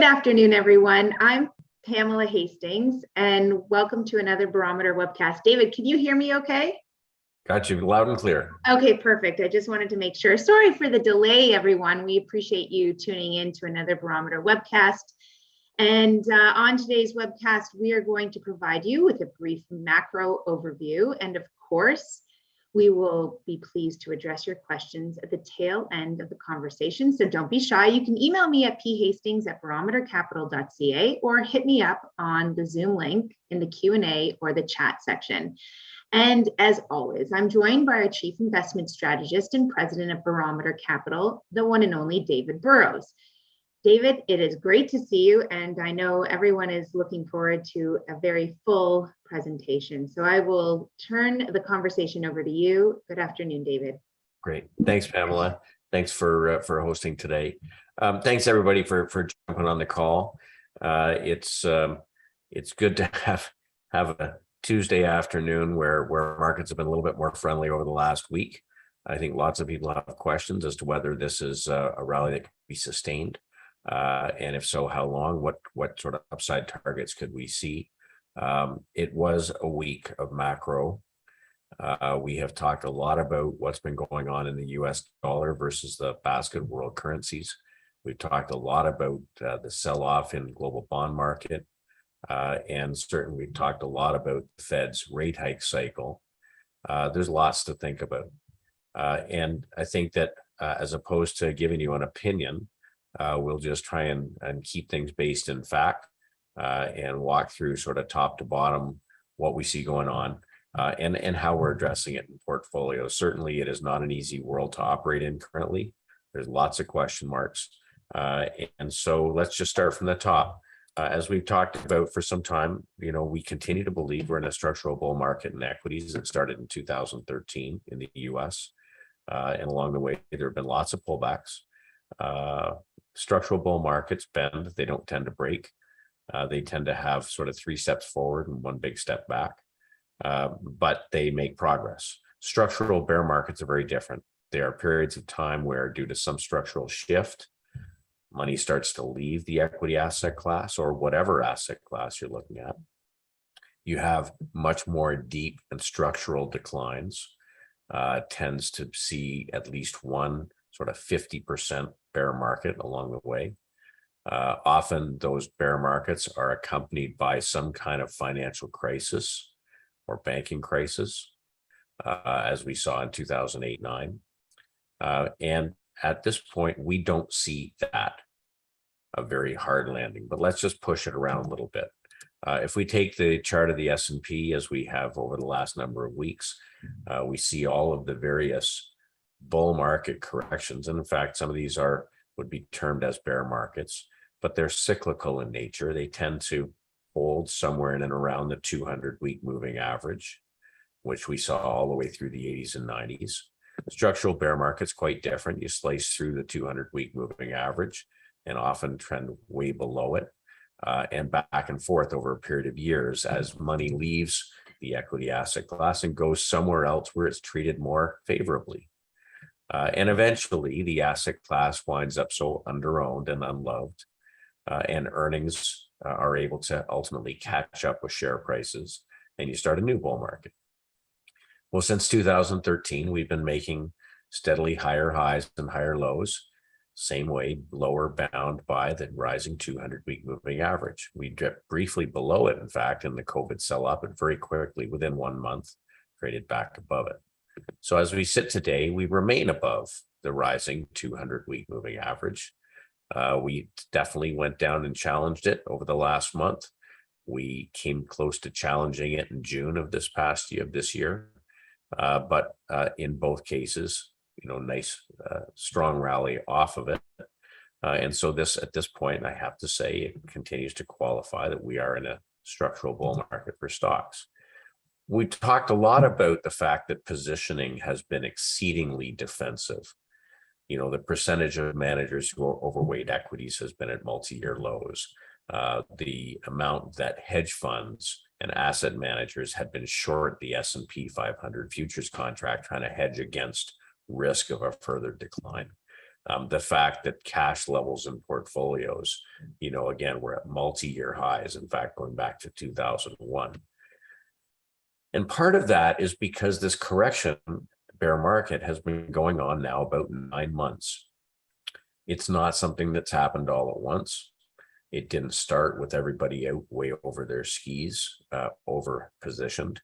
afternoon, everyone. I'm Pamela Hastings, and welcome to another Barometer webcast. David, can you hear me okay? Got you loud and clear. Okay, perfect. I just wanted to make sure. Sorry for the delay, everyone. We appreciate you tuning in to another Barometer webcast. And on today's webcast, we are going to provide you with a brief macro overview. And of course, we will be pleased to address your questions at the tail end of the conversation. So don't be shy. You can email me at phastings@barometercapital.ca or hit me up on the Zoom link in the Q&A or the chat section. And as always, I'm joined by our Chief Investment Strategist and President of Barometer Capital, the one and only David Burrows. David, it is great to see you, and I know everyone is looking forward to a very full presentation. So I will turn the conversation over to you. Good afternoon, David. Great. Thanks, Pamela. Thanks for hosting today. Thanks, everybody, for jumping on the call. It's good to have a Tuesday afternoon where markets have been a little bit more friendly over the last week. I think lots of people have questions as to whether this is a rally that can be sustained. And if so, how long? What sort of upside targets could we see? It was a week of macro. We have talked a lot about what's been going on in the US dollar versus the basket of world currencies. We've talked a lot about the sell-off in global bond market. And certainly we've talked a lot about the Fed's rate hike cycle. There's lots to think about. And I think that as opposed to giving you an opinion, we'll just try and keep things based in fact and walk through sort of top to bottom what we see going on and how we're addressing it in portfolios. Certainly it is not an easy world to operate in currently. There's lots of question marks. And so let's just start from the top. As we've talked about for some time, we continue to believe we're in a structural bull market in equities that started in 2013 in the US. And along the way, there have been lots of pullbacks. Structural bull markets bend, they don't tend to break. They tend to have sort of 3 steps forward and 1 big step back, but they make progress. Structural bear markets are very different. There are periods of time where, due to some structural shift, money starts to leave the equity asset class or whatever asset class you're looking at. You have much more deep and structural declines, tends to see at least one sort of 50% bear market along the way. Often those bear markets are accompanied by some kind of financial crisis or banking crisis, as we saw in 2008-9. And at this point, we don't see that, a very hard landing, but let's just push it around a little bit. If we take the chart of the S&P as we have over the last number of weeks, we see all of the various bull market corrections. And in fact, some of these would be termed as bear markets, but they're cyclical in nature. They tend to hold somewhere in and around the 200-week moving average, which we saw all the way through the 80s and 90s. Structural bear markets quite different. You slice through the 200-week moving average and often trend way below it, and back and forth over a period of years as money leaves the equity asset class and goes somewhere else where it's treated more favorably. And eventually the asset class winds up so underowned and unloved, and earnings are able to ultimately catch up with share prices, and you start a new bull market. Well, since 2013, we've been making steadily higher highs and higher lows, same way, lower bound by the rising 200-week moving average. We dipped briefly below it, in fact, in the COVID sell-off, but very quickly, within 1 month, traded back above it. So as we sit today, we remain above the rising 200-week moving average. We definitely went down and challenged it over the last month. We came close to challenging it in June of this year. But in both cases, nice, strong rally off of it. And so at this point, I have to say, it continues to qualify that we are in a structural bull market for stocks. We talked a lot about the fact that positioning has been exceedingly defensive. The percentage of managers who are overweight equities has been at multi-year lows. The amount that hedge funds and asset managers had been short the S&P 500 futures contract, trying to hedge against risk of a further decline. The fact that cash levels in portfolios, again, we're at multi-year highs, in fact, going back to 2001. And part of that is because this correction, bear market, has been going on now about 9 months. It's not something that's happened all at once. It didn't start with everybody out way over their skis, over positioned.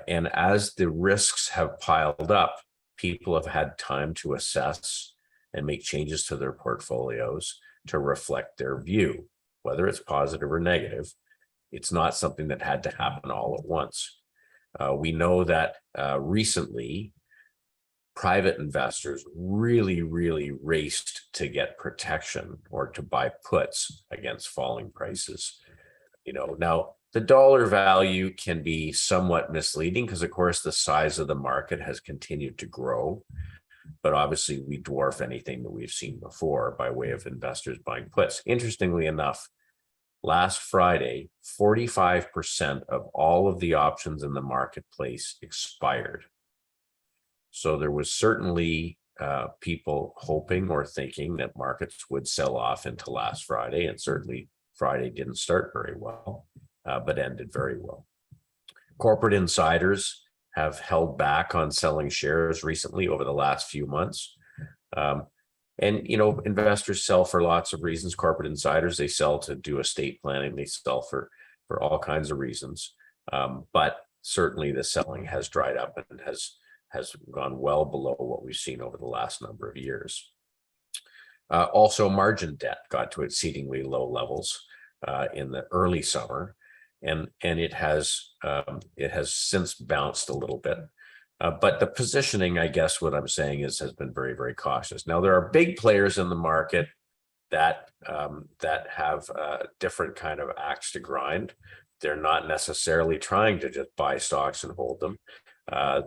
And as the risks have piled up, people have had time to assess and make changes to their portfolios to reflect their view, whether it's positive or negative. It's not something that had to happen all at once. We know that recently, private investors really, really raced to get protection or to buy puts against falling prices. Now the dollar value can be somewhat misleading because, of course, the size of the market has continued to grow. But obviously, we dwarf anything that we've seen before by way of investors buying puts. Interestingly enough, last Friday, 45% of all of the options in the marketplace expired. So there was certainly people hoping or thinking that markets would sell off into last Friday, and certainly Friday didn't start very well, but ended very well. Corporate insiders have held back on selling shares recently over the last few months. And investors sell for lots of reasons. Corporate insiders, they sell to do estate planning, they sell for all kinds of reasons. But certainly the selling has dried up and has gone well below what we've seen over the last number of years. Also, margin debt got to exceedingly low levels in the early summer, and it has since bounced a little bit. But the positioning, I guess what I'm saying has been very, very cautious. Now, there are big players in the market that have a different kind of axe to grind. They're not necessarily trying to just buy stocks and hold them.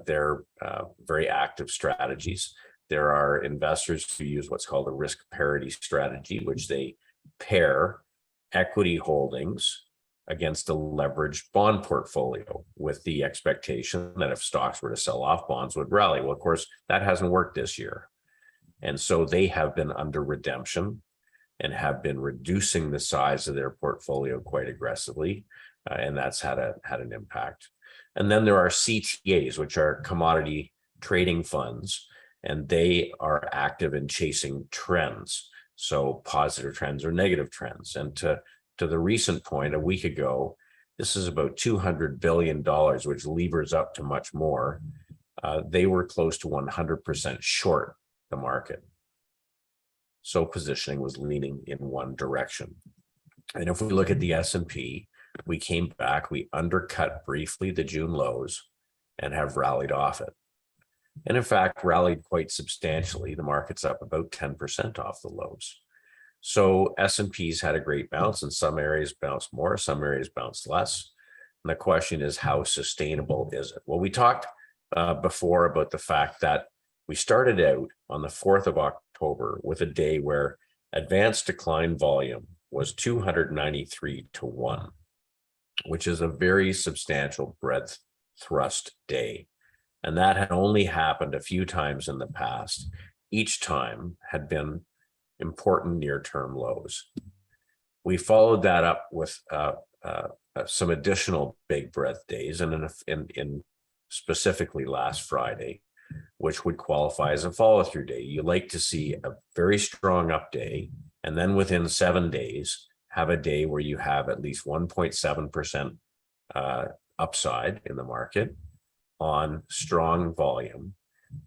They're very active strategies. There are investors who use what's called a risk parity strategy, which they pair equity holdings against a leveraged bond portfolio with the expectation that if stocks were to sell off, bonds would rally. Well, of course, that hasn't worked this year. And so they have been under redemption and have been reducing the size of their portfolio quite aggressively. And that's had an impact. And then there are CTAs, which are commodity trading funds, and they are active in chasing trends. So positive trends or negative trends. And to the recent point a week ago, this is about $200 billion, which levers up to much more. They were close to 100% short the market. So positioning was leaning in one direction. And if we look at the S&P, we came back, we undercut briefly the June lows and have rallied off it. And in fact, rallied quite substantially. The market's up about 10% off the lows. So S&P's had a great bounce. In some areas bounced more, some areas bounced less. And the question is, how sustainable is it? Well, we talked before about the fact that we started out on the 4th of October with a day where advanced decline volume was 293 to 1, which is a very substantial breadth thrust day. And that had only happened a few times in the past. Each time had been important near-term lows. We followed that up with some additional big breadth days, and in specifically last Friday, which would qualify as a follow-through day. You like to see a very strong up day, and then within 7 days, have a day where you have at least 1.7% upside in the market on strong volume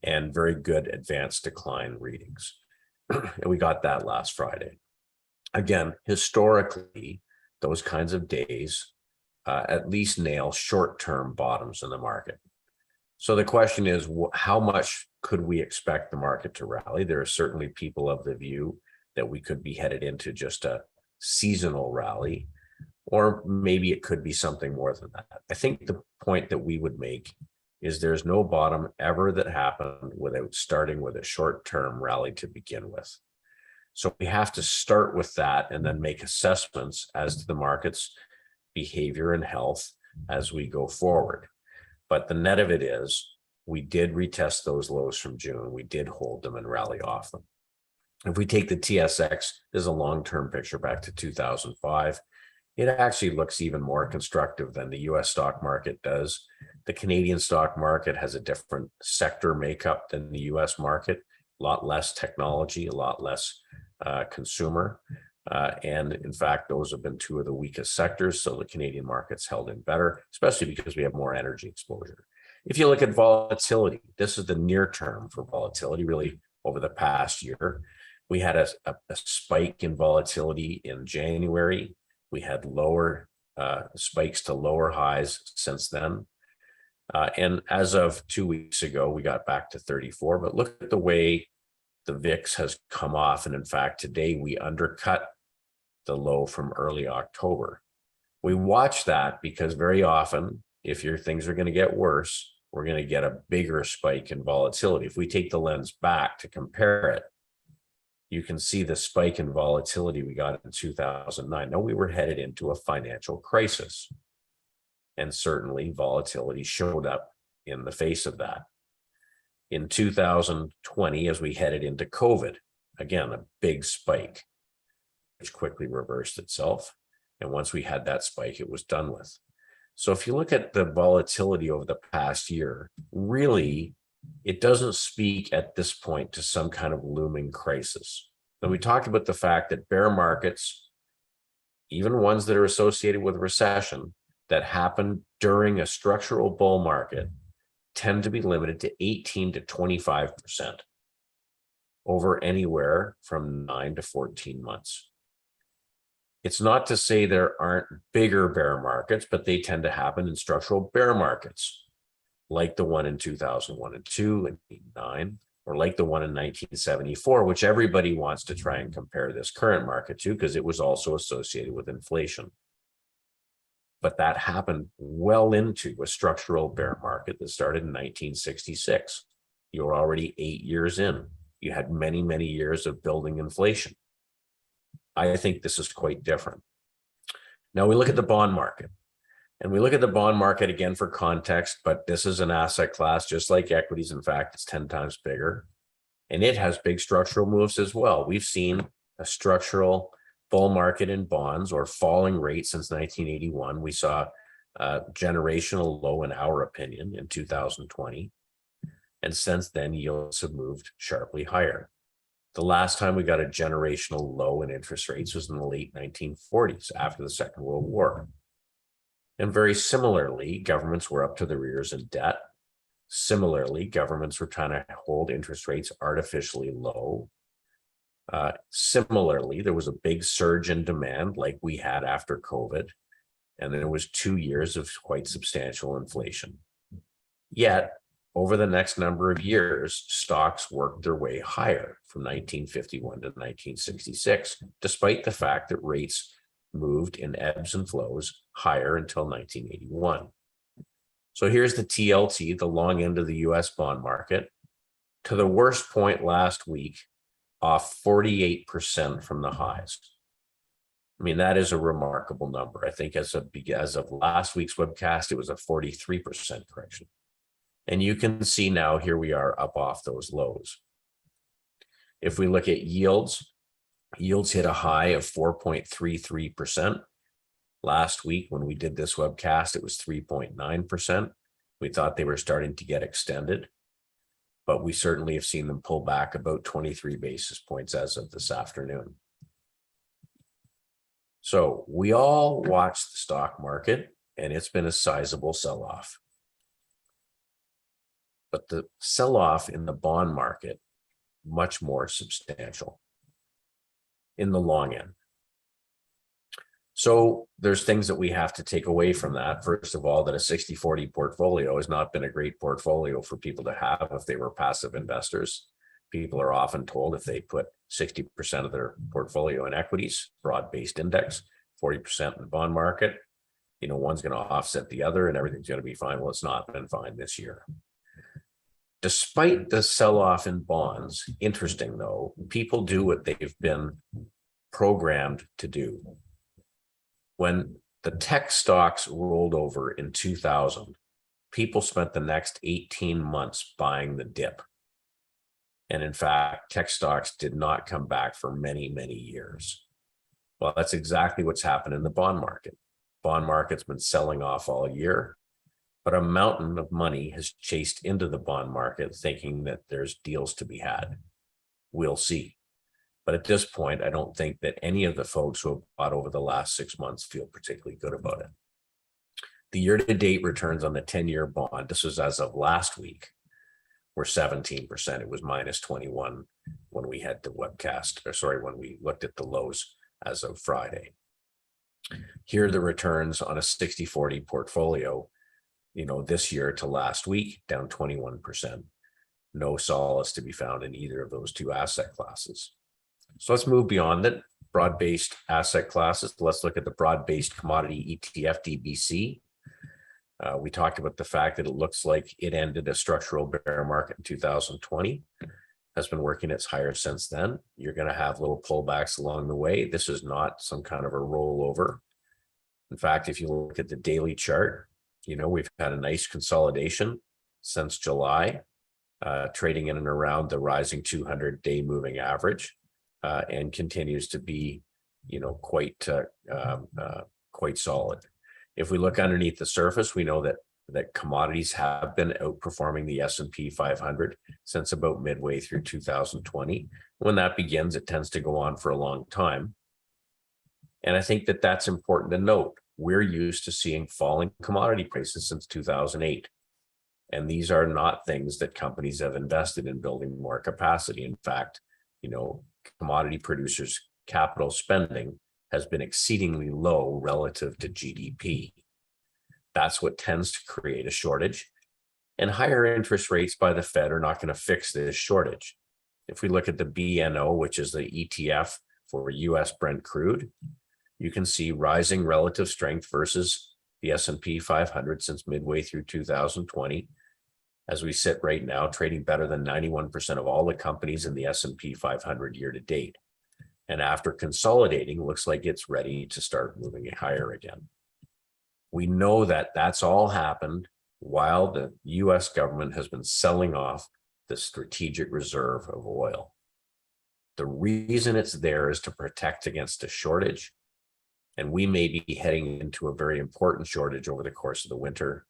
and very good advanced decline readings. And we got that last Friday. Again, historically, those kinds of days at least nail short-term bottoms in the market. So the question is, how much could we expect the market to rally? There are certainly people of the view that we could be headed into just a seasonal rally, or maybe it could be something more than that. I think the point that we would make is there's no bottom ever that happened without starting with a short-term rally to begin with. So we have to start with that and then make assessments as to the market's behavior and health as we go forward. But the net of it is we did retest those lows from June. We did hold them and rally off them. If we take the TSX, there's a long-term picture back to 2005. It actually looks even more constructive than the US stock market does. The Canadian stock market has a different sector makeup than the US market, a lot less technology, a lot less consumer. And in fact, those have been two of the weakest sectors. So the Canadian market's held in better, especially because we have more energy exposure. If you look at volatility, this is the near term for volatility, really over the past year. We had a spike in volatility in January. We had lower spikes to lower highs since then. And as of 2 weeks ago, we got back to 34. But look at the way the VIX has come off. And in fact, today we undercut the low from early October. We watch that because very often, if your things are going to get worse, we're going to get a bigger spike in volatility. If we take the lens back to compare it, you can see the spike in volatility we got in 2009. Now, we were headed into a financial crisis, and certainly volatility showed up in the face of that. In 2020, as we headed into COVID, again, a big spike, which quickly reversed itself. And once we had that spike, it was done with. So if you look at the volatility over the past year, really, it doesn't speak at this point to some kind of looming crisis. Now, we talked about the fact that bear markets, even ones that are associated with recession, that happen during a structural bull market, tend to be limited to 18 to 25% over anywhere from 9 to 14 months. It's not to say there aren't bigger bear markets, but they tend to happen in structural bear markets, like the one in 2001 and 2 and 8 and 9, or like the one in 1974, which everybody wants to try and compare this current market to because it was also associated with inflation. But that happened well into a structural bear market that started in 1966. You were already 8 years in. You had many, many years of building inflation. I think this is quite different. Now we look at the bond market. And we look at the bond market again for context, but this is an asset class just like equities. In fact, it's 10 times bigger. And it has big structural moves as well. We've seen a structural bull market in bonds or falling rates since 1981. We saw a generational low in our opinion in 2020. And since then, yields have moved sharply higher. The last time we got a generational low in interest rates was in the late 1940s after the Second World War. And very similarly, governments were up to their ears in debt. Similarly, governments were trying to hold interest rates artificially low. Similarly, there was a big surge in demand like we had after COVID, and then there was 2 years of quite substantial inflation. Yet, over the next number of years, stocks worked their way higher from 1951 to 1966, despite the fact that rates moved in ebbs and flows higher until 1981. So here's the TLT, the long end of the US bond market, to the worst point last week, off 48% from the highs. I mean, that is a remarkable number. I think as of last week's webcast, it was a 43% correction. And you can see now, here we are up off those lows. If we look at yields, yields hit a high of 4.33%. Last week, when we did this webcast, it was 3.9%. We thought they were starting to get extended, but we certainly have seen them pull back about 23 basis points as of this afternoon. So we all watch the stock market, and it's been a sizable sell-off. But the sell-off in the bond market, much more substantial in the long end. So there's things that we have to take away from that. First of all, that a 60-40 portfolio has not been a great portfolio for people to have if they were passive investors. People are often told if they put 60% of their portfolio in equities, broad-based index, 40% in the bond market, one's going to offset the other and everything's going to be fine. Well, it's not been fine this year. Despite the sell-off in bonds, interesting though, people do what they've been programmed to do. When the tech stocks rolled over in 2000, people spent the next 18 months buying the dip. And in fact, tech stocks did not come back for many, many years. Well, that's exactly what's happened in the bond market. Bond market's been selling off all year, but a mountain of money has chased into the bond market thinking that there's deals to be had. We'll see. But at this point, I don't think that any of the folks who have bought over the last 6 months feel particularly good about it. The year-to-date returns on the 10-year bond, this was as of last week, were 17%. It was minus 21 when we had the webcast, or sorry, when we looked at the lows as of Friday. Here are the returns on a 60-40 portfolio, this year to last week, down 21%. No solace to be found in either of those two asset classes. So let's move beyond it. Broad-based asset classes. Let's look at the broad-based commodity ETF DBC. We talked about the fact that it looks like it ended a structural bear market in 2020, has been working its higher since then. You're going to have little pullbacks along the way. This is not some kind of a rollover. In fact, if you look at the daily chart, we've had a nice consolidation since July, trading in and around the rising 200-day moving average, and continues to be, quite solid. If we look underneath the surface, we know that commodities have been outperforming the S&P 500 since about midway through 2020. When that begins, it tends to go on for a long time. And I think that that's important to note. We're used to seeing falling commodity prices since 2008. And these are not things that companies have invested in building more capacity. In fact, commodity producers' capital spending has been exceedingly low relative to GDP. That's what tends to create a shortage. And higher interest rates by the Fed are not going to fix this shortage. If we look at the BNO, which is the ETF for US Brent crude, you can see rising relative strength versus the S&P 500 since midway through 2020. As we sit right now, trading better than 91% of all the companies in the S&P 500 year to date. And after consolidating, looks like it's ready to start moving higher again. We know that that's all happened while the US government has been selling off the strategic reserve of oil. The reason it's there is to protect against a shortage. And we may be heading into a very important shortage over the course of the winter.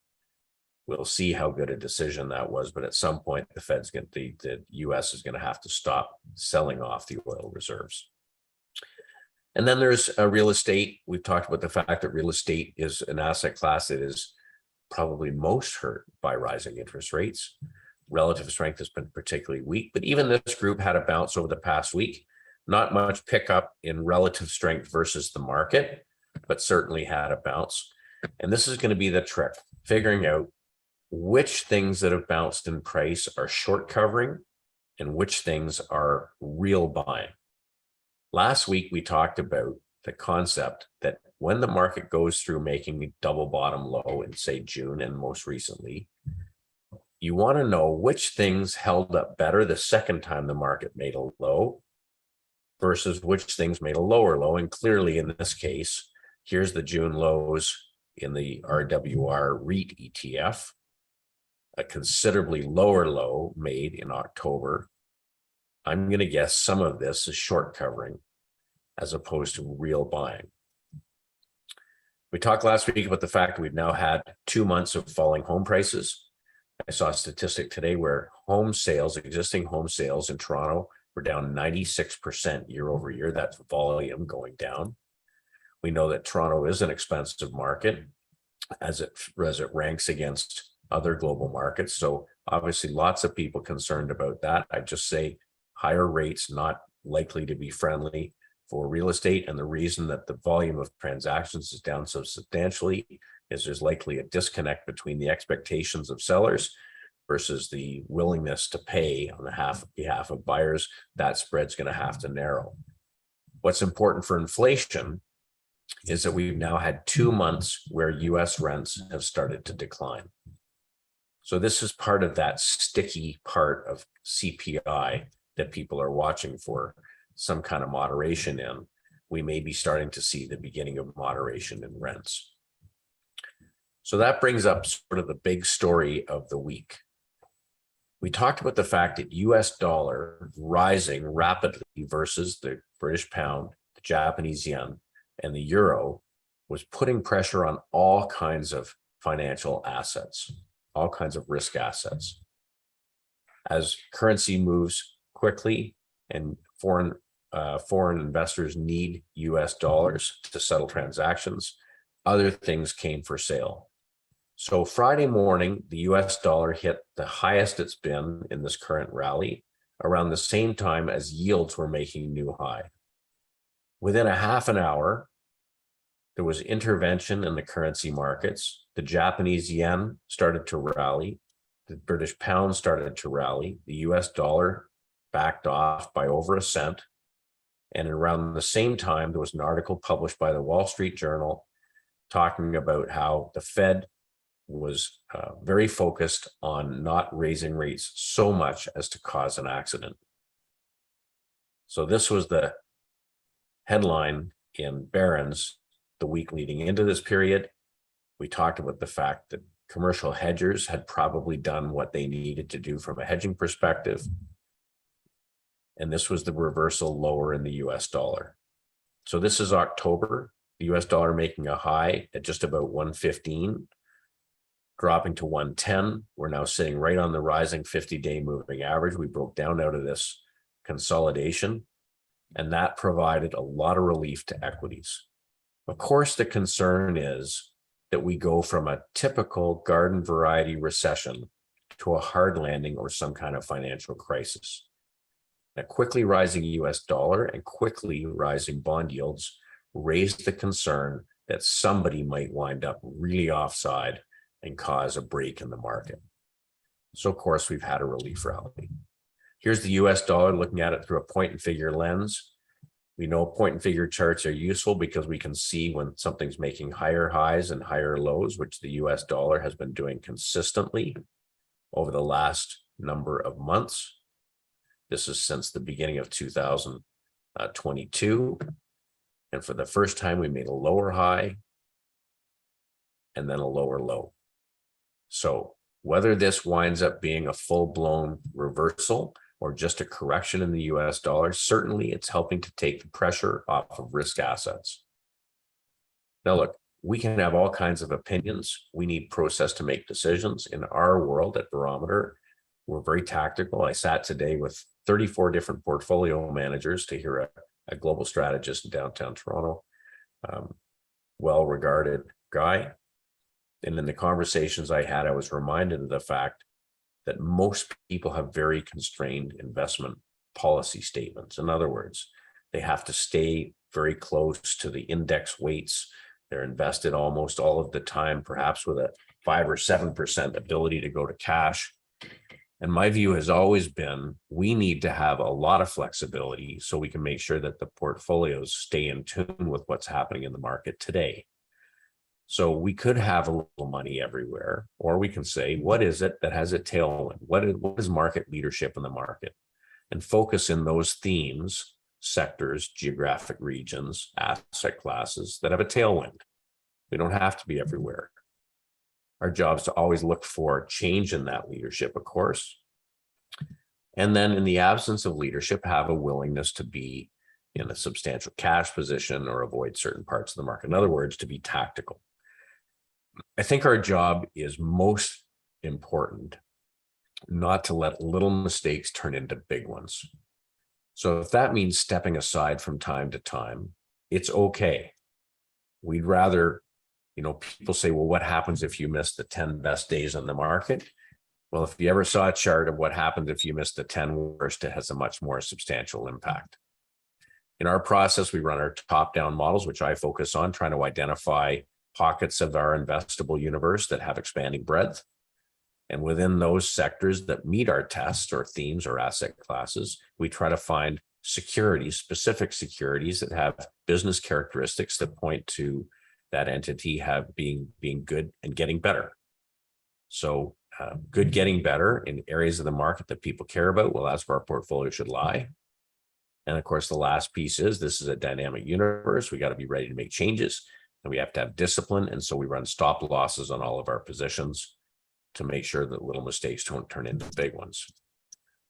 We'll see how good a decision that was, but at some point, the US is going to have to stop selling off the oil reserves. And then there's real estate. We've talked about the fact that real estate is an asset class that is probably most hurt by rising interest rates. Relative strength has been particularly weak, but even this group had a bounce over the past week. Not much pickup in relative strength versus the market, but certainly had a bounce. And this is going to be the trick, figuring out which things that have bounced in price are short covering and which things are real buying. Last week, we talked about the concept that when the market goes through making a double bottom low in, say, June and most recently, you want to know which things held up better the second time the market made a low versus which things made a lower low. And clearly in this case, here's the June lows in the RWR REIT ETF, a considerably lower low made in October. I'm going to guess some of this is short covering as opposed to real buying. We talked last week about the fact that we've now had 2 months of falling home prices. I saw a statistic today where existing home sales in Toronto were down 96% year over year. That's volume going down. We know that Toronto is an expensive market as it ranks against other global markets. So obviously lots of people concerned about that. I just say higher rates not likely to be friendly for real estate. And the reason that the volume of transactions is down so substantially is there's likely a disconnect between the expectations of sellers versus the willingness to pay on behalf of buyers. That spread's going to have to narrow. What's important for inflation is that we've now had 2 months where US rents have started to decline. So this is part of that sticky part of CPI that people are watching for some kind of moderation in. We may be starting to see the beginning of moderation in rents. So that brings up sort of the big story of the week. We talked about the fact that US dollar rising rapidly versus the British pound, the Japanese yen, and the euro was putting pressure on all kinds of financial assets, all kinds of risk assets. As currency moves quickly and foreign investors need US dollars to settle transactions, other things came for sale. So Friday morning, the US dollar hit the highest it's been in this current rally, around the same time as yields were making new high. Within a half an hour, there was intervention in the currency markets. The Japanese yen started to rally. The British pound started to rally. The US dollar backed off by over a cent. And around the same time, there was an article published by the Wall Street Journal talking about how the Fed was very focused on not raising rates so much as to cause an accident. So this was the headline in Barron's the week leading into this period. We talked about the fact that commercial hedgers had probably done what they needed to do from a hedging perspective. And this was the reversal lower in the US dollar. So this is October, the US dollar making a high at just about 115, dropping to 110. We're now sitting right on the rising 50-day moving average. We broke down out of this consolidation, and that provided a lot of relief to equities. Of course, the concern is that we go from a typical garden variety recession to a hard landing or some kind of financial crisis. A quickly rising US dollar and quickly rising bond yields raised the concern that somebody might wind up really offside and cause a break in the market. So of course, we've had a relief rally. Here's the US dollar, looking at it through a point and figure lens. We know point and figure charts are useful because we can see when something's making higher highs and higher lows, which the US dollar has been doing consistently over the last number of months. This is since the beginning of 2022. And for the first time, we made a lower high and then a lower low. So whether this winds up being a full-blown reversal or just a correction in the US dollar, certainly it's helping to take the pressure off of risk assets. Now, look, we can have all kinds of opinions. We need process to make decisions. In our world at Barometer, we're very tactical. I sat today with 34 different portfolio managers to hear a global strategist in downtown Toronto, well-regarded guy. And in the conversations I had, I was reminded of the fact that most people have very constrained investment policy statements. In other words, they have to stay very close to the index weights. They're invested almost all of the time, perhaps with a 5 or 7% ability to go to cash. And my view has always been, we need to have a lot of flexibility so we can make sure that the portfolios stay in tune with what's happening in the market today. So we could have a little money everywhere, or we can say, what is it that has a tailwind? What is market leadership in the market? And focus in those themes, sectors, geographic regions, asset classes that have a tailwind. We don't have to be everywhere. Our job is to always look for change in that leadership, of course. And then in the absence of leadership, have a willingness to be in a substantial cash position or avoid certain parts of the market. In other words, to be tactical. I think our job is most important not to let little mistakes turn into big ones. So if that means stepping aside from time to time, it's okay. We'd rather, people say, well, what happens if you miss the 10 best days on the market? Well, if you ever saw a chart of what happens if you miss the 10 worst, it has a much more substantial impact. In our process, we run our top-down models, which I focus on, trying to identify pockets of our investable universe that have expanding breadth. And within those sectors that meet our tests or themes or asset classes, we try to find securities, specific securities that have business characteristics that point to that entity being good and getting better. So good getting better in areas of the market that people care about, well, that's where our portfolio should lie. And of course, the last piece is this is a dynamic universe. We got to be ready to make changes. And we have to have discipline. And so we run stop losses on all of our positions to make sure that little mistakes don't turn into big ones.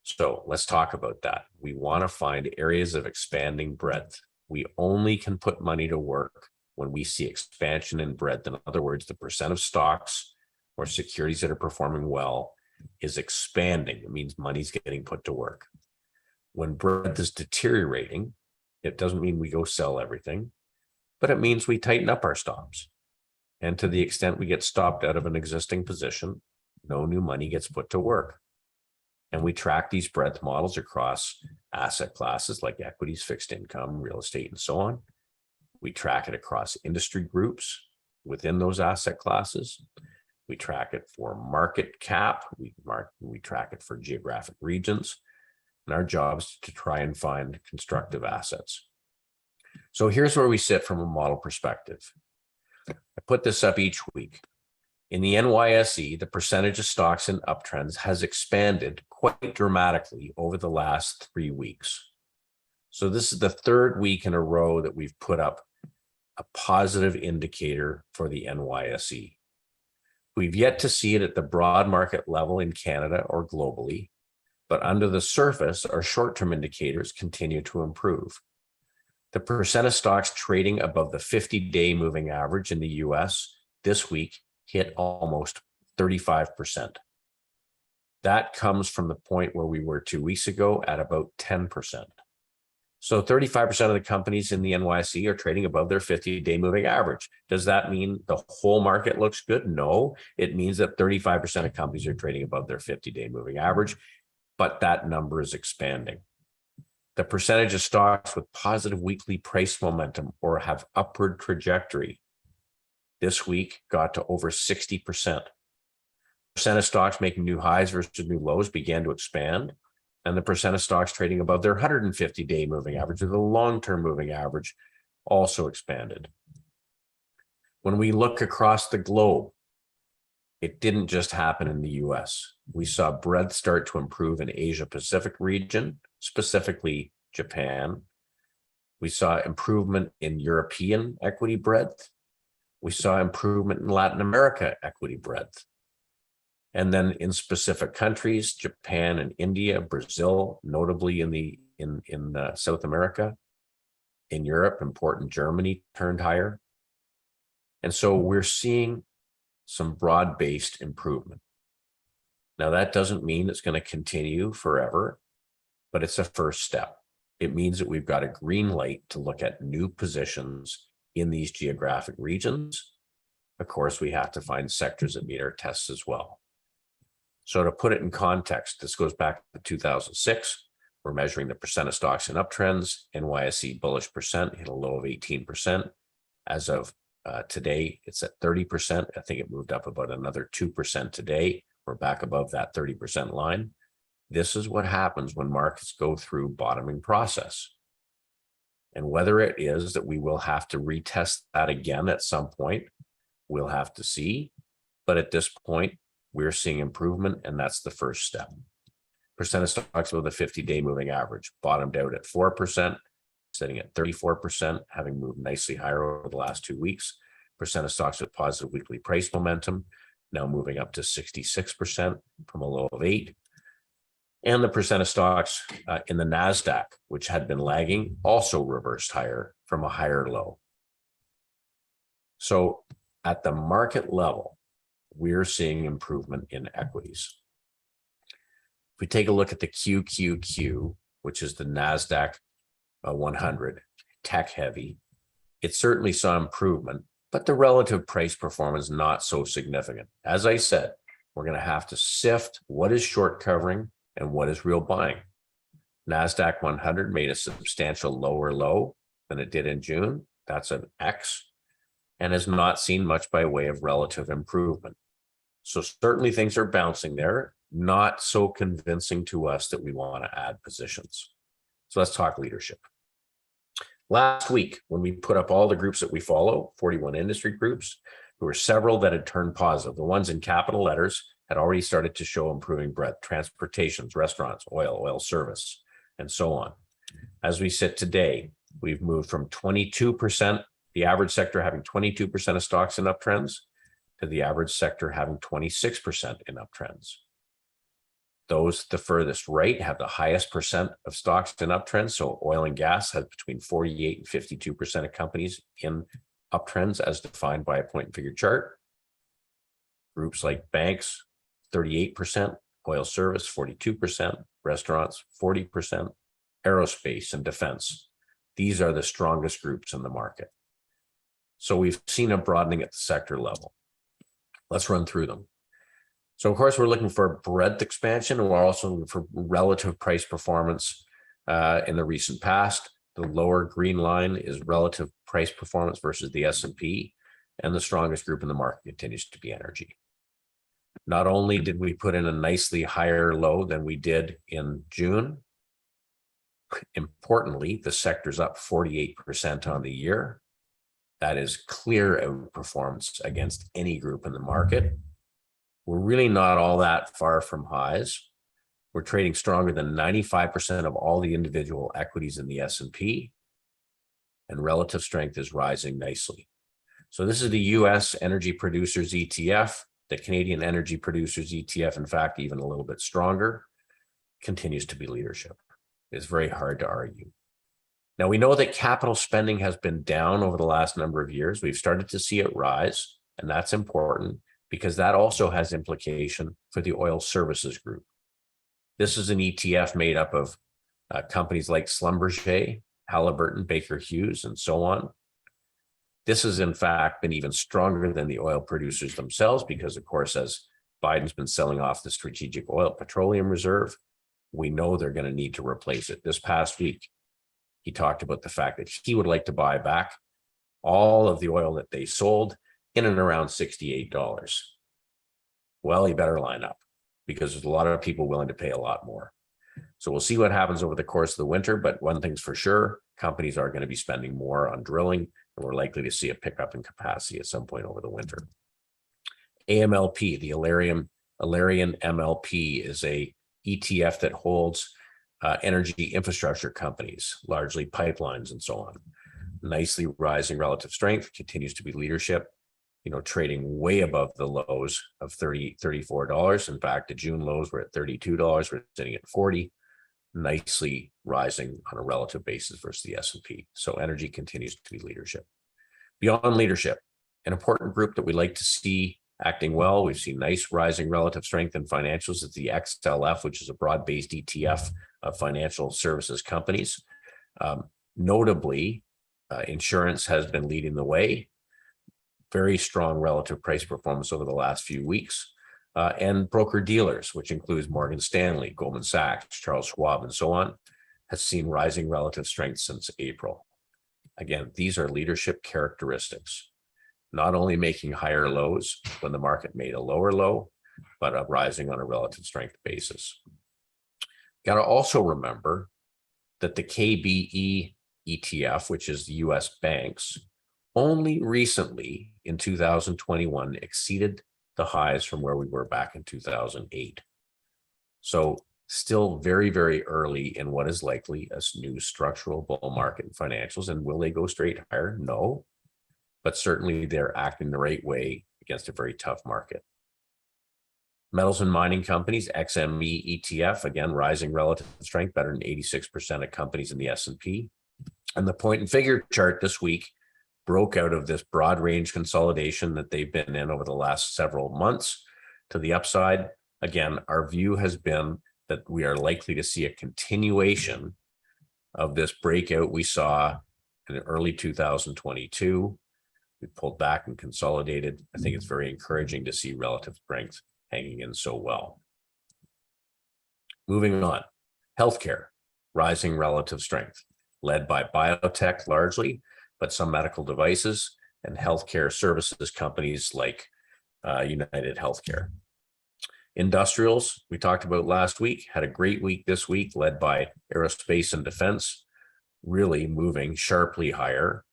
So let's talk about that. We want to find areas of expanding breadth. We only can put money to work when we see expansion in breadth. In other words, the percent of stocks or securities that are performing well is expanding. It means money's getting put to work. When breadth is deteriorating, it doesn't mean we go sell everything, but it means we tighten up our stops. And to the extent we get stopped out of an existing position, no new money gets put to work. And we track these breadth models across asset classes like equities, fixed income, real estate, and so on. We track it across industry groups within those asset classes. We track it for market cap. We track it for geographic regions. And our job is to try and find constructive assets. So here's where we sit from a model perspective. I put this up each week. In the NYSE, the percentage of stocks in uptrends has expanded quite dramatically over the last 3 weeks. So this is the third week in a row that we've put up a positive indicator for the NYSE. We've yet to see it at the broad market level in Canada or globally, but under the surface, our short-term indicators continue to improve. The percent of stocks trading above the 50-day moving average in the US this week hit almost 35%. That comes from the point where we were 2 weeks ago at about 10%. So 35% of the companies in the NYSE are trading above their 50-day moving average. Does that mean the whole market looks good? No, it means that 35% of companies are trading above their 50-day moving average, but that number is expanding. The percentage of stocks with positive weekly price momentum or have upward trajectory this week got to over 60%. Percent of stocks making new highs versus new lows began to expand, and the percent of stocks trading above their 150-day moving average or the long-term moving average also expanded. When we look across the globe, it didn't just happen in the US. We saw breadth start to improve in Asia Pacific region, specifically Japan. We saw improvement in European equity breadth. We saw improvement in Latin America equity breadth. And then in specific countries, Japan and India, Brazil, notably in South America, in Europe, important Germany turned higher. And so we're seeing some broad-based improvement. Now, that doesn't mean it's going to continue forever, but it's a first step. It means that we've got a green light to look at new positions in these geographic regions. Of course, we have to find sectors that meet our tests as well. So to put it in context, this goes back to 2006. We're measuring the percent of stocks in uptrends. NYSE bullish percent hit a low of 18%. As of today, it's at 30%. I think it moved up about another 2% today. We're back above that 30% line. This is what happens when markets go through bottoming process. And whether it is that we will have to retest that again at some point, we'll have to see. But at this point, we're seeing improvement, and that's the first step. Percent of stocks with a 50-day moving average bottomed out at 4%, sitting at 34%, having moved nicely higher over the last 2 weeks. Percent of stocks with positive weekly price momentum, now moving up to 66% from a low of 8%. And the percent of stocks in the NASDAQ, which had been lagging, also reversed higher from a higher low. So at the market level, we're seeing improvement in equities. If we take a look at the QQQ, which is the NASDAQ 100, tech heavy, it certainly saw improvement, but the relative price performance not so significant. As I said, we're going to have to sift what is short covering and what is real buying. NASDAQ 100 made a substantial lower low than it did in June. That's an X, and has not seen much by way of relative improvement. So certainly things are bouncing there, not so convincing to us that we want to add positions. So let's talk leadership. Last week, when we put up all the groups that we follow, 41 industry groups, there were several that had turned positive. The ones in capital letters had already started to show improving breadth: transportations, restaurants, oil service, and so on. As we sit today, we've moved from 22%, the average sector having 22% of stocks in uptrends, to the average sector having 26% in uptrends. Those the furthest right have the highest percent of stocks in uptrends. So oil and gas has between 48 and 52% of companies in uptrends as defined by a point and figure chart. Groups like banks, 38%, oil service, 42%, restaurants, 40%, aerospace and defense. These are the strongest groups in the market. So we've seen a broadening at the sector level. Let's run through them. So of course, we're looking for breadth expansion, and we're also looking for relative price performance in the recent past. The lower green line is relative price performance versus the S&P, and the strongest group in the market continues to be energy. Not only did we put in a nicely higher low than we did in June, importantly, the sector's up 48% on the year. That is clear outperformance against any group in the market. We're really not all that far from highs. We're trading stronger than 95% of all the individual equities in the S&P, and relative strength is rising nicely. So this is the US Energy Producers ETF. The Canadian Energy Producers ETF, in fact, even a little bit stronger, continues to be leadership. It's very hard to argue. Now, we know that capital spending has been down over the last number of years. We've started to see it rise, and that's important because that also has implication for the oil services group. This is an ETF made up of companies like Schlumberger, Halliburton, Baker Hughes, and so on. This has, in fact, been even stronger than the oil producers themselves because, of course, as Biden's been selling off the strategic oil petroleum reserve, we know they're going to need to replace it. This past week, he talked about the fact that he would like to buy back all of the oil that they sold in and around $68. Well, he better line up because there's a lot of people willing to pay a lot more. So we'll see what happens over the course of the winter, but one thing's for sure, companies are going to be spending more on drilling, and we're likely to see a pickup in capacity at some point over the winter. AMLP, the Alerian MLP, is a ETF that holds energy infrastructure companies, largely pipelines and so on. Nicely rising relative strength, continues to be leadership, trading way above the lows of $34. In fact, the June lows were at $32. We're sitting at 40, nicely rising on a relative basis versus the S&P. So energy continues to be leadership. Beyond leadership, an important group that we like to see acting well, we've seen nice rising relative strength in financials is the XLF, which is a broad-based ETF of financial services companies. Notably, insurance has been leading the way. Very strong relative price performance over the last few weeks. And broker dealers, which includes Morgan Stanley, Goldman Sachs, Charles Schwab, and so on, has seen rising relative strength since April. Again, these are leadership characteristics, not only making higher lows when the market made a lower low, but rising on a relative strength basis. Got to also remember that the KBE ETF, which is the US banks, only recently in 2021 exceeded the highs from where we were back in 2008. So still very, very early in what is likely a new structural bull market in financials. And will they go straight higher? No, but certainly they're acting the right way against a very tough market. Metals and mining companies, XME ETF, again, rising relative strength, better than 86% of companies in the S&P. And the point and figure chart this week broke out of this broad range consolidation that they've been in over the last several months to the upside. Again, our view has been that we are likely to see a continuation of this breakout we saw in early 2022. We pulled back and consolidated. I think it's very encouraging to see relative strength hanging in so well. Moving on, healthcare, rising relative strength, led by biotech largely, but some medical devices and healthcare services companies like United Healthcare. Industrials, we talked about last week, had a great week this week, led by aerospace and defense, really moving sharply higher,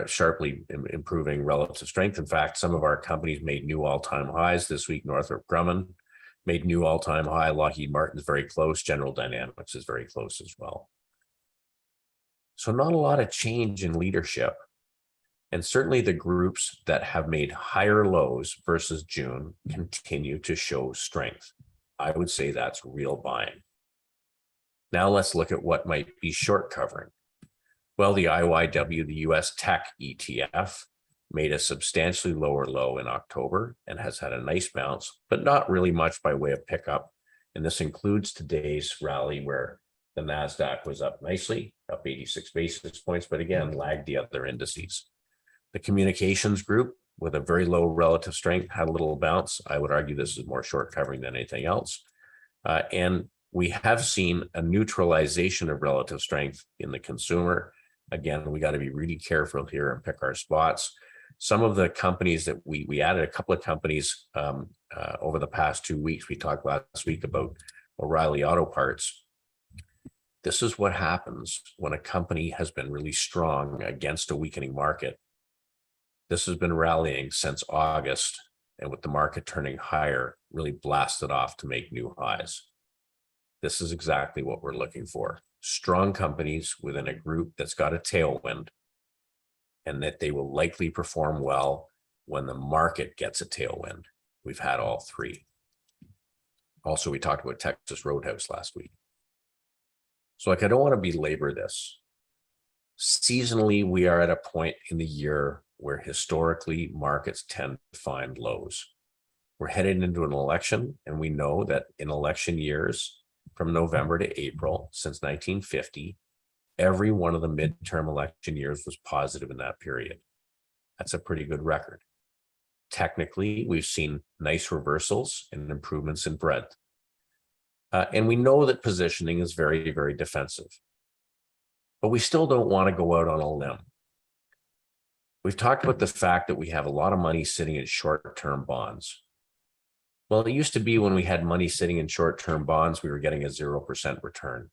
sharply improving relative strength. In fact, some of our companies made new all-time highs this week. Northrop Grumman made new all-time high. Lockheed Martin is very close. General Dynamics is very close as well. So not a lot of change in leadership, And certainly the groups that have made higher lows versus June continue to show strength. I would say that's real buying. Now let's look at what might be short covering. Well, the IYW, the US Tech ETF, made a substantially lower low in October and has had a nice bounce, but not really much by way of pickup. And this includes today's rally where the NASDAQ was up nicely, up 86 basis points, but again, lagged the other indices. The communications group, with a very low relative strength, had a little bounce. I would argue this is more short covering than anything else. And we have seen a neutralization of relative strength in the consumer. Again, we got to be really careful here and pick our spots. Some of the companies that we added, a couple of companies over the past 2 weeks. We talked last week about O'Reilly Auto Parts. This is what happens when a company has been really strong against a weakening market. This has been rallying since August, and with the market turning higher, really blasted off to make new highs. This is exactly what we're looking for. Strong companies within a group that's got a tailwind, and that they will likely perform well when the market gets a tailwind. We've had all three. Also, we talked about Texas Roadhouse last week. So I don't want to belabor this. Seasonally, we are at a point in the year where historically markets tend to find lows. We're headed into an election, and we know that in election years, from November to April, since 1950, every one of the midterm election years was positive in that period. That's a pretty good record. Technically, we've seen nice reversals and improvements in breadth. And we know that positioning is very, very defensive. But we still don't want to go out on a limb. We've talked about the fact that we have a lot of money sitting in short-term bonds. Well, it used to be when we had money sitting in short-term bonds, we were getting a 0% return.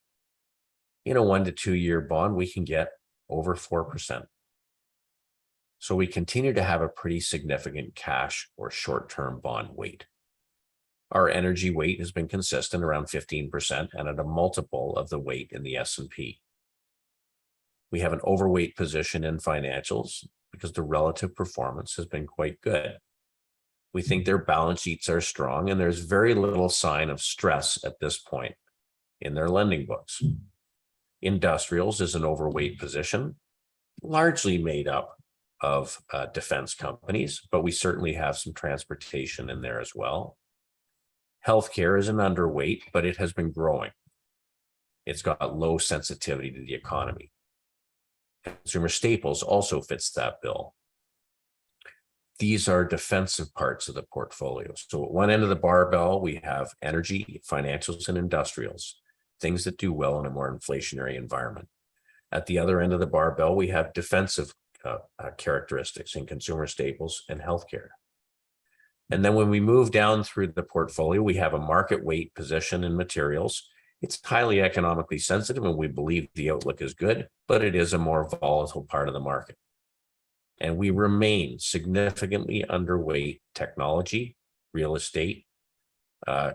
In a 1 to 2 year bond, we can get over 4%. So we continue to have a pretty significant cash or short-term bond weight. Our energy weight has been consistent around 15% and at a multiple of the weight in the S&P. We have an overweight position in financials because the relative performance has been quite good. We think their balance sheets are strong, and there's very little sign of stress at this point in their lending books. Industrials is an overweight position, largely made up of defense companies, but we certainly have some transportation in there as well. Healthcare is an underweight, but it has been growing. It's got low sensitivity to the economy. Consumer staples also fits that bill. These are defensive parts of the portfolio. So at one end of the barbell, we have energy, financials, and industrials, things that do well in a more inflationary environment. At the other end of the barbell, we have defensive characteristics in consumer staples and healthcare. And then when we move down through the portfolio, we have a market weight position in materials. It's highly economically sensitive, and we believe the outlook is good, but it is a more volatile part of the market. And we remain significantly underweight technology, real estate,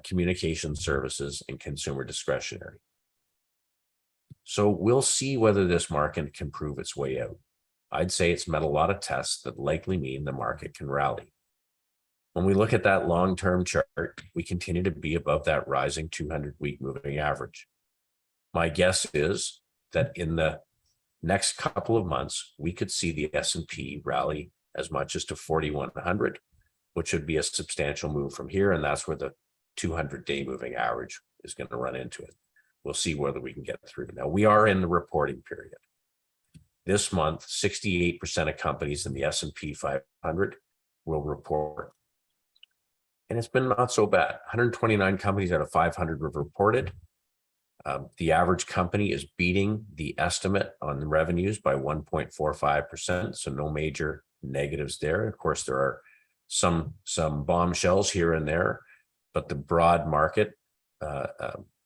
communication services, and consumer discretionary. So we'll see whether this market can prove its way out. I'd say it's met a lot of tests that likely mean the market can rally. When we look at that long-term chart, we continue to be above that rising 200-week moving average. My guess is that in the next couple of months, we could see the S&P rally as much as to 4,100, which would be a substantial move from here, and that's where the 200-day moving average is going to run into it. We'll see whether we can get through. Now, we are in the reporting period. This month, 68% of companies in the S&P 500 will report. And it's been not so bad. 129 companies out of 500 have reported. The average company is beating the estimate on the revenues by 1.45%, so no major negatives there. Of course, there are some bombshells here and there, but the broad market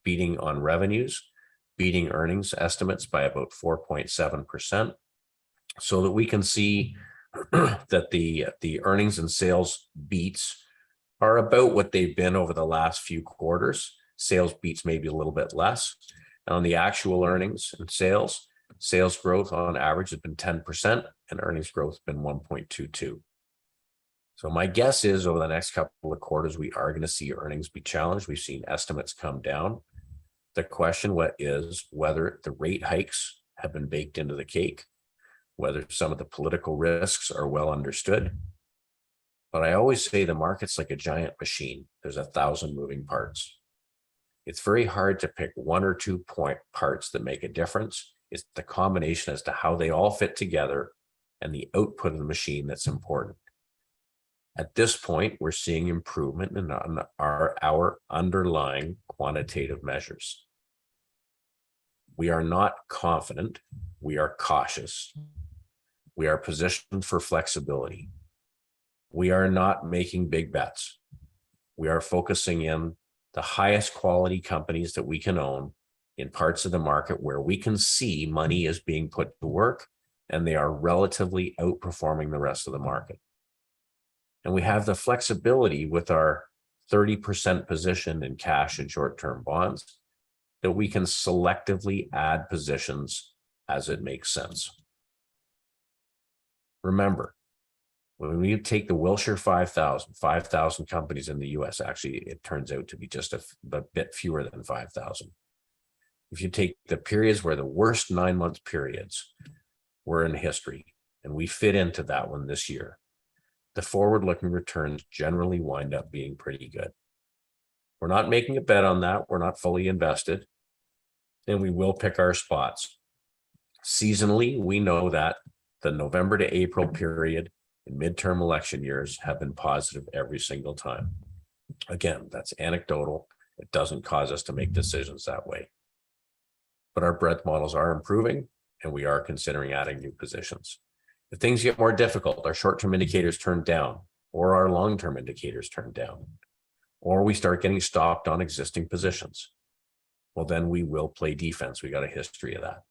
beating on revenues, beating earnings estimates by about 4.7%, so that we can see that the earnings and sales beats are about what they've been over the last few quarters. Sales beats maybe a little bit less. And on the actual earnings and sales, Sales growth on average has been 10% and earnings growth has been 1.22. So my guess is over the next couple of quarters, we are going to see earnings be challenged. We've seen estimates come down. The question is whether the rate hikes have been baked into the cake, whether some of the political risks are well understood. But I always say the market's like a giant machine. There's 1,000 moving parts. It's very hard to pick one or two parts that make a difference. It's the combination as to how they all fit together and the output of the machine that's important. At this point, we're seeing improvement in our underlying quantitative measures. We are not confident. We are cautious. We are positioned for flexibility. We are not making big bets. We are focusing in the highest quality companies that we can own in parts of the market where we can see money is being put to work and they are relatively outperforming the rest of the market. And we have the flexibility with our 30% position in cash and short-term bonds that we can selectively add positions as it makes sense. Remember, when we take the Wilshire 5,000 companies in the US, actually, it turns out to be just a bit fewer than 5,000. If you take the periods where the worst 9-month periods were in history, and we fit into that one this year, the forward-looking returns generally wind up being pretty good. We're not making a bet on that. We're not fully invested, and we will pick our spots. Seasonally, we know that the November to April period in midterm election years have been positive every single time. Again, that's anecdotal. It doesn't cause us to make decisions that way. But our breadth models are improving, and we are considering adding new positions. If things get more difficult, our short-term indicators turn down, or our long-term indicators turn down, or we start getting stopped on existing positions, well, then we will play defense. We got a history of that.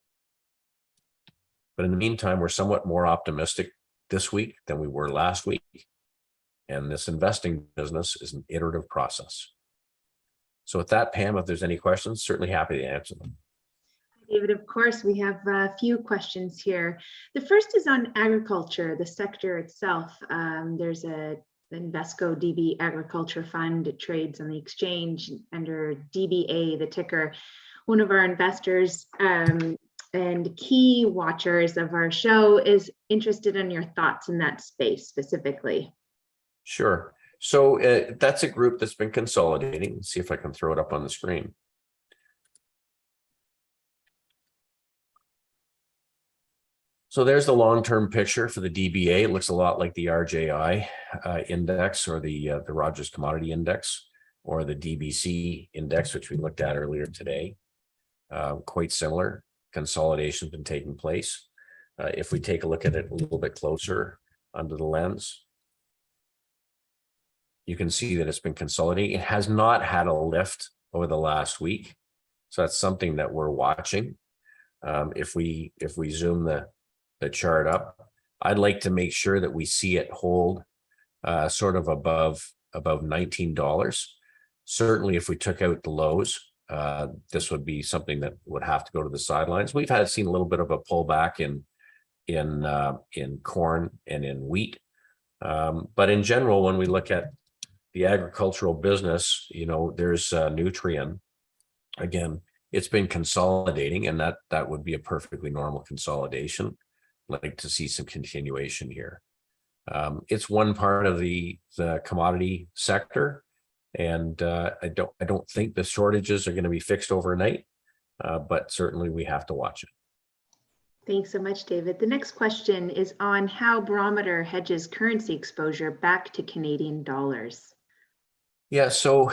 But in the meantime, we're somewhat more optimistic this week than we were last week. And this investing business is an iterative process. So with that, Pam, if there's any questions, certainly happy to answer them. David, of course, we have a few questions here. The first is on agriculture, the sector itself. There's a Invesco DB Agriculture Fund. It trades on the exchange under DBA, the ticker. One of our investors and key watchers of our show is interested in your thoughts in that space specifically. Sure. So that's a group that's been consolidating. Let's see if I can throw it up on the screen. So there's the long-term picture for the DBA. It looks a lot like the RJI index or the Rogers Commodity Index or the DBC index, which we looked at earlier today. Quite similar. Consolidation has been taking place. If we take a look at it a little bit closer under the lens, you can see that it's been consolidating. It has not had a lift over the last week. So that's something that we're watching. If we zoom the chart up, I'd like to make sure that we see it hold sort of above $19. Certainly, if we took out the lows, this would be something that would have to go to the sidelines. We've seen a little bit of a pullback in corn and in wheat, but in general, when we look at the agricultural business, there's Nutrien. Again, it's been consolidating, and that would be a perfectly normal consolidation. I'd like to see some continuation here. It's one part of the commodity sector, and I don't think the shortages are going to be fixed overnight, but certainly we have to watch it. Thanks so much, David. The next question is on how Barometer hedges currency exposure back to Canadian dollars. Yeah, so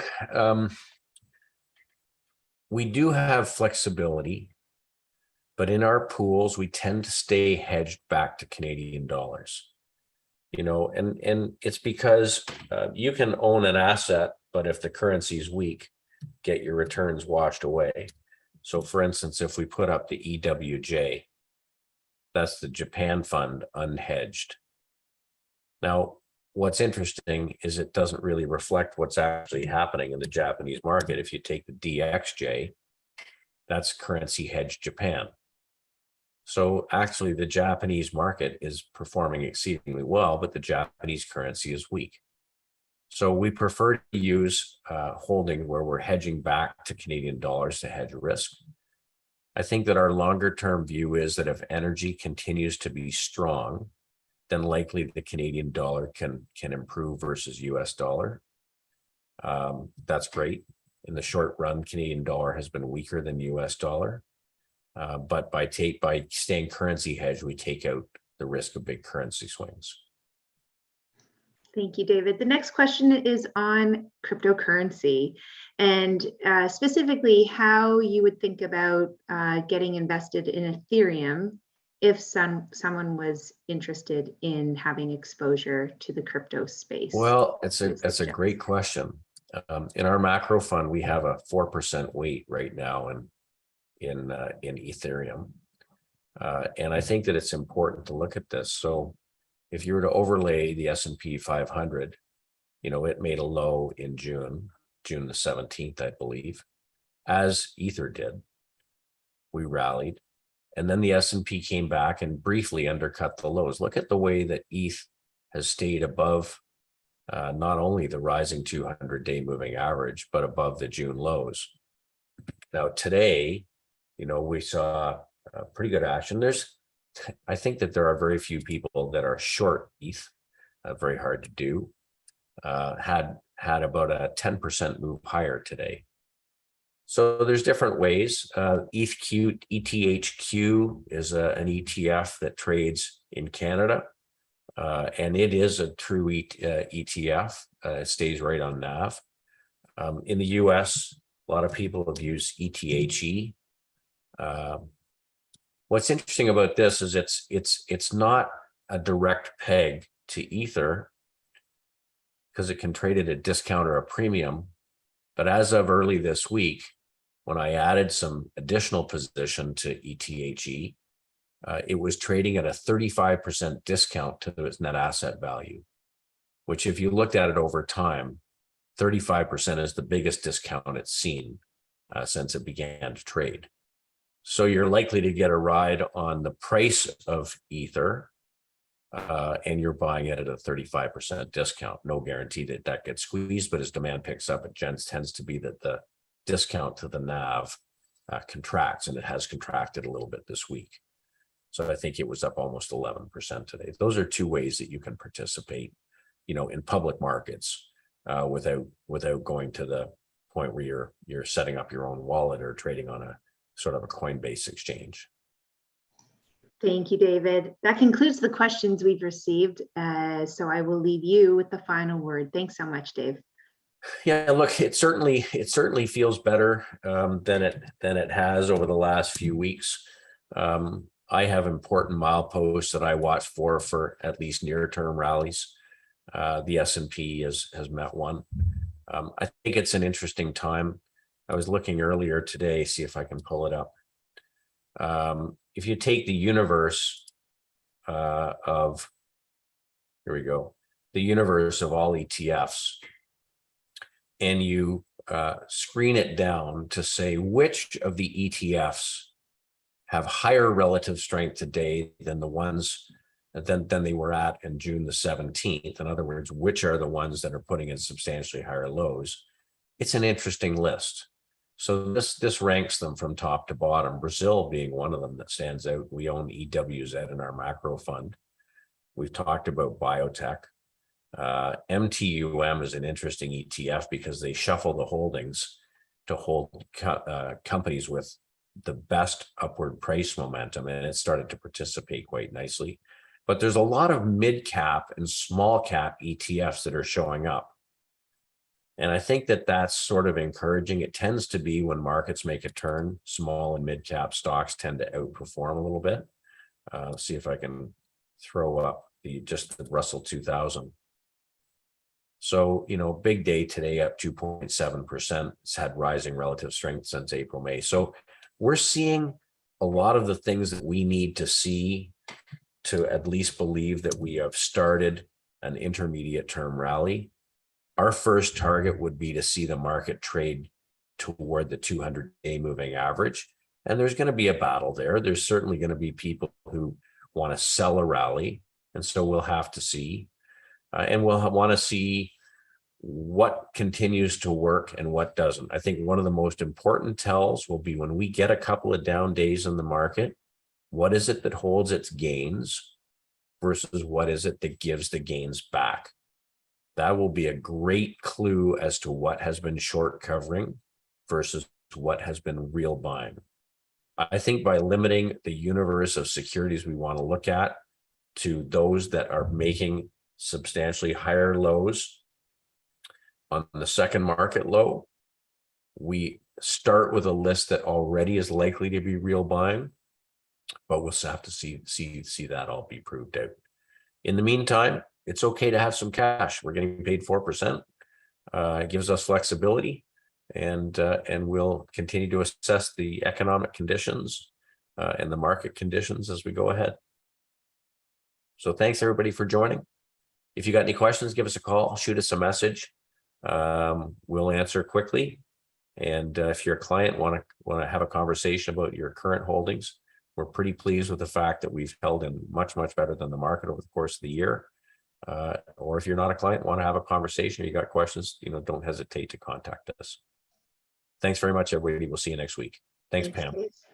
we do have flexibility, but in our pools, we tend to stay hedged back to Canadian dollars. And it's because you can own an asset, but if the currency is weak, get your returns washed away. So for instance, if we put up the EWJ, that's the Japan fund unhedged. Now, what's interesting is it doesn't really reflect what's actually happening in the Japanese market. If you take the DXJ, that's currency hedged Japan. So actually the Japanese market is performing exceedingly well, but the Japanese currency is weak. So we prefer to use holding where we're hedging back to Canadian dollars to hedge risk. I think that our longer term view is that if energy continues to be strong, then likely the Canadian dollar can improve versus US dollar. That's great. In the short run, Canadian dollar has been weaker than US dollar. But by staying currency hedged, we take out the risk of big currency swings. Thank you, David. The next question is on cryptocurrency, and specifically how you would think about getting invested in Ethereum if someone was interested in having exposure to the crypto space. Well, it's a great question. In our macro fund, we have a 4% weight right now in Ethereum, and I think that it's important to look at this. So if you were to overlay the S&P 500, it made a low in June the 17th, I believe, as Ether did. We rallied, and then the S&P came back and briefly undercut the lows. Look at the way that ETH has stayed above not only the rising 200-day moving average, but above the June lows. Now today, we saw pretty good action. I think that there are very few people that are short ETH, very hard to do. Had about a 10% move higher today. So there's different ways. ETHQ is an ETF that trades in Canada, and it is a true ETF. It stays right on NAV. In the US, a lot of people have used ETHE. What's interesting about this is it's not a direct peg to Ether because it can trade at a discount or a premium. But as of early this week, when I added some additional position to ETHE, it was trading at a 35% discount to its net asset value, which if you looked at it over time, 35% is the biggest discount it's seen since it began to trade. So you're likely to get a ride on the price of Ether, and you're buying it at a 35% discount. No guarantee that that gets squeezed, but as demand picks up, it tends to be that the discount to the NAV contracts, and it has contracted a little bit this week. So I think it was up almost 11% today. Those are two ways that you can participate, in public markets without going to the point where you're setting up your own wallet or trading on a sort of a Coinbase exchange. Thank you, David. That concludes the questions we've received. So I will leave you with the final word. Thanks so much, Dave. Yeah, look, it certainly feels better than it has over the last few weeks. I have important mileposts that I watch for at least near-term rallies. The S&P has met one. I think it's an interesting time. I was looking earlier today, see if I can pull it up. If you take the universe the universe of all ETFs, and you screen it down to say which of the ETFs have higher relative strength today than the ones than they were at in June the 17th. In other words, which are the ones that are putting in substantially higher lows? It's an interesting list. So this ranks them from top to bottom, Brazil being one of them that stands out. We own EWZ in our macro fund. We've talked about biotech. MTUM is an interesting ETF because they shuffle the holdings to hold companies with the best upward price momentum, and it started to participate quite nicely. But there's a lot of mid cap and small cap ETFs that are showing up. And I think that that's sort of encouraging. It tends to be when markets make a turn, small and mid cap stocks tend to outperform a little bit. See if I can throw up just the Russell 2000. So, big day today, up 2.7%. It's had rising relative strength since April, May. So we're seeing a lot of the things that we need to see to at least believe that we have started an intermediate term rally. Our first target would be to see the market trade toward the 200-day moving average. And there's going to be a battle there. There's certainly going to be people who want to sell a rally. And so we'll have to see. And we'll want to see what continues to work and what doesn't. I think one of the most important tells will be when we get a couple of down days in the market, what is it that holds its gains versus what is it that gives the gains back? That will be a great clue as to what has been short covering versus what has been real buying. I think by limiting the universe of securities we want to look at to those that are making substantially higher lows on the second market low, we start with a list that already is likely to be real buying, but we'll have to see that all be proved out. In the meantime, it's okay to have some cash. We're getting paid 4%. It gives us flexibility, and we'll continue to assess the economic conditions and the market conditions as we go ahead. So thanks everybody for joining. If you got any questions, give us a call, shoot us a message. We'll answer quickly. And if you're a client, want to have a conversation about your current holdings, we're pretty pleased with the fact that we've held in much better than the market over the course of the year. Or if you're not a client, want to have a conversation, you got questions, don't hesitate to contact us. Thanks very much, everybody. We'll see you next week. Thanks, Pam. Please.